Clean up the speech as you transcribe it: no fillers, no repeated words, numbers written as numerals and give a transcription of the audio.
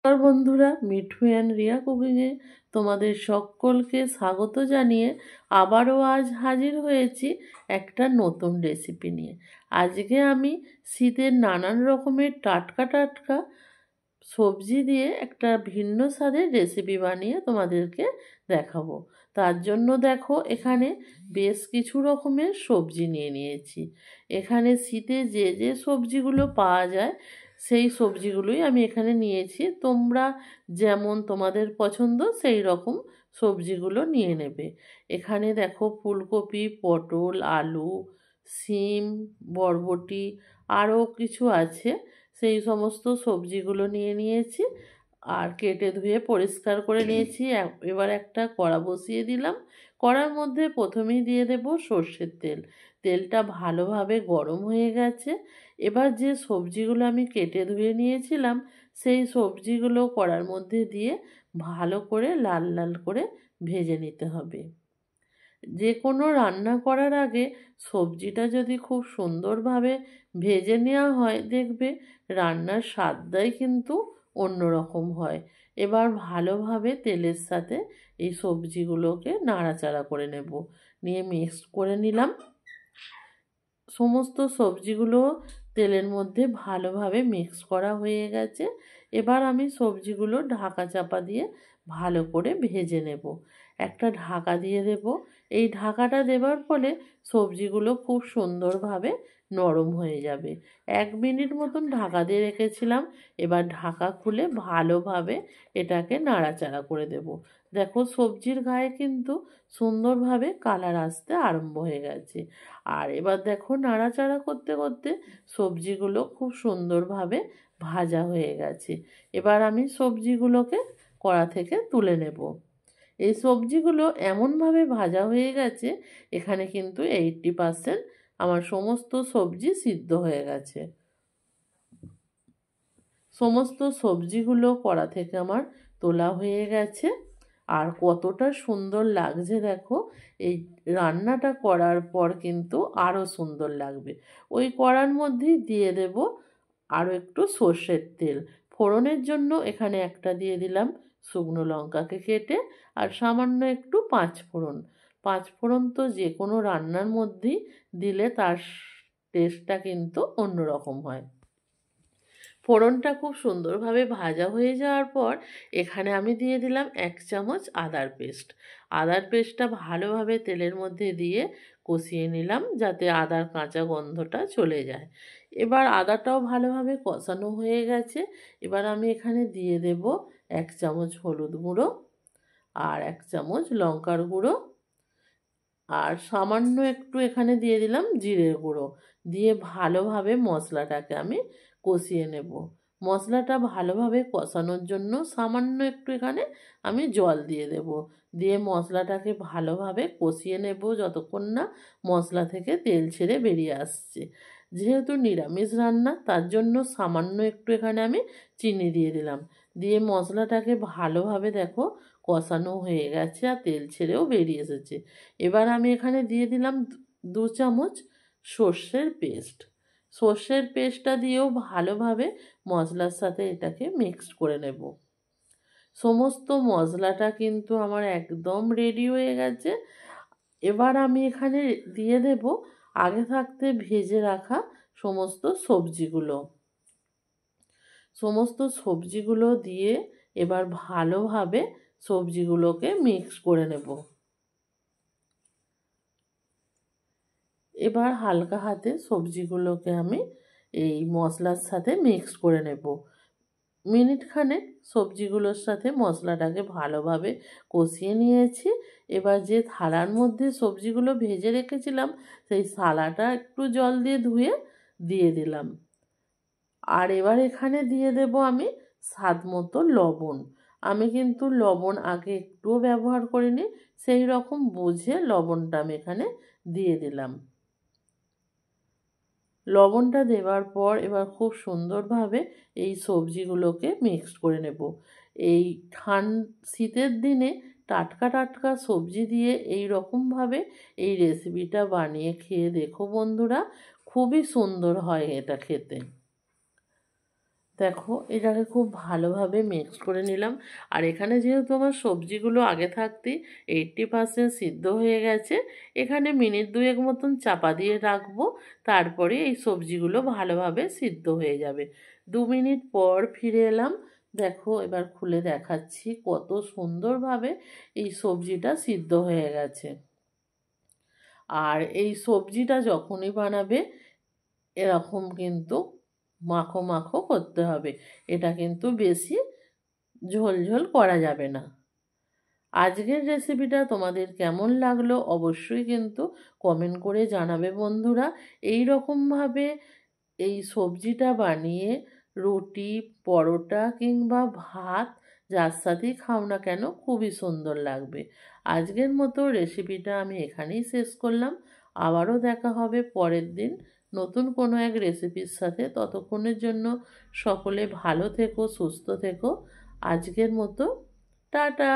নমস্কার বন্ধুরা, মিঠু অ্যান্ড রিয়া কুকিংয়ে তোমাদের সকলকে স্বাগত জানিয়ে আবারও আজ হাজির হয়েছি একটা নতুন রেসিপি নিয়ে। আজকে আমি শীতের নানান রকমের টাটকা টাটকা সবজি দিয়ে একটা ভিন্ন স্বাদের রেসিপি বানিয়ে তোমাদেরকে দেখাবো। তার জন্য দেখো এখানে বেশ কিছু রকমের সবজি নিয়ে নিয়েছি। এখানে শীতে যে যে সবজিগুলো পাওয়া যায় সেই সবজিগুলোই আমি এখানে নিয়েছি। তোমরা যেমন তোমাদের পছন্দ সেই রকম সবজিগুলো নিয়ে নেবে। এখানে দেখো ফুলকপি, পটল, আলু, শিম, বরবটি আরও কিছু আছে, সেই সমস্ত সবজিগুলো নিয়ে নিয়েছি আর কেটে ধুয়ে পরিষ্কার করে নিয়েছি। এবার একটা কড়া বসিয়ে দিলাম। কড়ার মধ্যে প্রথমেই দিয়ে দেব সর্ষের তেল। তেলটা ভালোভাবে গরম হয়ে গেছে। এবার যে সবজিগুলো আমি কেটে ধুয়ে নিয়েছিলাম সেই সবজিগুলো কড়ার মধ্যে দিয়ে ভালো করে লাল লাল করে ভেজে নিতে হবে। যে কোনো রান্না করার আগে সবজিটা যদি খুব সুন্দরভাবে ভেজে নেওয়া হয়, দেখবে রান্নার স্বাদটাই কিন্তু অন্যরকম হয়। এবার ভালোভাবে তেলের সাথে এই সবজিগুলোকে নাড়াচাড়া করে নেব, নিয়ে মিক্স করে নিলাম। সমস্ত সবজিগুলো তেলের মধ্যে ভালোভাবে মিক্স করা হয়ে গেছে। এবার আমি সবজিগুলো ঢাকা চাপা দিয়ে ভালো করে ভেজে নেব। একটা ঢাকা দিয়ে দেব। এই ঢাকাটা দেওয়ার ফলে সবজিগুলো খুব সুন্দরভাবে নরম হয়ে যাবে। 1 মিনিট মতন ঢাকা দিয়ে রেখেছিলাম। এবার ঢাকা খুলে ভালোভাবে এটাকে নাড়াচাড়া করে দেব। দেখো সবজির গায়ে কিন্তু সুন্দরভাবে কালার আসতে আরম্ভ হয়ে গেছে। আর এবার দেখো নাড়াচাড়া করতে করতে সবজিগুলো খুব সুন্দরভাবে ভাজা হয়ে গেছে। এবার আমি সবজিগুলোকে কড়া থেকে তুলে নেব। এই সবজিগুলো এমনভাবে ভাজা হয়ে গেছে, এখানে কিন্তু 80% আমার সমস্ত সবজি সিদ্ধ হয়ে গেছে। সমস্ত সবজিগুলো কড়া থেকে আমার তোলা হয়ে গেছে। আর কতটা সুন্দর লাগছে দেখো। এই রান্নাটা করার পর কিন্তু আরও সুন্দর লাগবে। ওই কড়ার মধ্যেই দিয়ে দেব আরও একটু সর্ষের তেল। ফোড়নের জন্য এখানে একটা দিয়ে দিলাম শুকনো লঙ্কাকে কেটে, আর সামান্য একটু 5 ফোড়ন। 5 ফোড়ন তো যে কোনো রান্নার মধ্যেই দিলে তার টেস্টটা কিন্তু অন্যরকম হয়। ফোড়নটা খুব সুন্দরভাবে ভাজা হয়ে যাওয়ার পর এখানে আমি দিয়ে দিলাম 1 চামচ আদার পেস্ট। আদার পেস্টটা ভালোভাবে তেলের মধ্যে দিয়ে কষিয়ে নিলাম, যাতে আদার কাঁচা গন্ধটা চলে যায়। এবার আদাটাও ভালোভাবে কষানো হয়ে গেছে। এবার আমি এখানে দিয়ে দেব 1 চামচ হলুদ গুঁড়ো আর 1 চামচ লঙ্কার গুঁড়ো, আর সামান্য একটু এখানে দিয়ে দিলাম জিরের গুঁড়ো। দিয়ে ভালোভাবে মশলাটাকে আমি কষিয়ে নেব। মশলাটা ভালোভাবে কষানোর জন্য সামান্য একটু এখানে আমি জল দিয়ে দেব। দিয়ে মশলাটাকে ভালোভাবে কষিয়ে নেব যতক্ষণ না মশলা থেকে তেল ছেড়ে বেরিয়ে আসছে। যেহেতু নিরামিষ রান্না, তার জন্য সামান্য একটু এখানে আমি চিনি দিয়ে দিলাম। দিয়ে মশলাটাকে ভালোভাবে দেখো কষানো হয়ে গেছে আর তেল ছেড়েও বেরিয়ে এসেছে। এবার আমি এখানে দিয়ে দিলাম 2 চামচ সর্ষের পেস্ট। সর্ষের পেস্টটা দিয়েও ভালোভাবে মশলার সাথে এটাকে মিক্সড করে নেব। সমস্ত মশলাটা কিন্তু আমার একদম রেডি হয়ে গেছে। এবার আমি এখানে দিয়ে দেব আগে থাকতে ভেজে রাখা সমস্ত সবজিগুলো। সমস্ত সবজিগুলো দিয়ে এবার ভালোভাবে সবজিগুলোকে মিক্স করে নেব। এবার হালকা হাতে সবজিগুলোকে আমি এই মশলার সাথে মিক্স করে নেব। মিনিট খানেক সবজিগুলোর সাথে মশলাটাকে ভালোভাবে কষিয়ে নিয়েছি। এবার যে থালার মধ্যে সবজিগুলো ভেজে রেখেছিলাম সেই থালাটা একটু জল দিয়ে ধুয়ে দিয়ে দিলাম। আর এবার এখানে দিয়ে দেব আমি স্বাদ মতো লবণ। আমি কিন্তু লবণ আগে একটুও ব্যবহার করিনি, সেই রকম বুঝে লবণটা আমি এখানে দিয়ে দিলাম। লবণটা দেওয়ার পর এবার খুব সুন্দরভাবে এই সবজিগুলোকে মিক্সড করে নেব। এই শীতের দিনে টাটকা টাটকা সবজি দিয়ে এই রকমভাবে এই রেসিপিটা বানিয়ে খেয়ে দেখো বন্ধুরা, খুবই সুন্দর হয় এটা খেতে। দেখো এটাকে খুব ভালোভাবে মিক্স করে নিলাম। আর এখানে যেহেতু আমার সবজিগুলো আগে থাকতেই 80% সিদ্ধ হয়ে গেছে, এখানে মিনিট 2 মতন চাপা দিয়ে রাখবো। তারপরে এই সবজিগুলো ভালোভাবে সিদ্ধ হয়ে যাবে। 2 মিনিট পর ফিরে এলাম। দেখো এবার খুলে দেখাচ্ছি কত সুন্দরভাবে এই সবজিটা সিদ্ধ হয়ে গেছে। আর এই সবজিটা যখনই বানাবে এরকম কিন্তু মাখো মাখো করতে হবে, এটা কিন্তু বেশি ঝোল ঝোল করা যাবে না। আজকের রেসিপিটা তোমাদের কেমন লাগলো অবশ্যই কিন্তু কমেন্ট করে জানাবে বন্ধুরা। এই রকমভাবে এই সবজিটা বানিয়ে রুটি, পরোটা কিংবা ভাত যার সাথেই খাও না কেন খুবই সুন্দর লাগবে। আজকের মতো রেসিপিটা আমি এখানেই শেষ করলাম। আবারও দেখা হবে পরের দিন নতুন কোনো এক রেসিপির সাথে। ততক্ষণের জন্য সকলে ভালো থেকো, সুস্থ থেকো। আজকের মতো টাটা।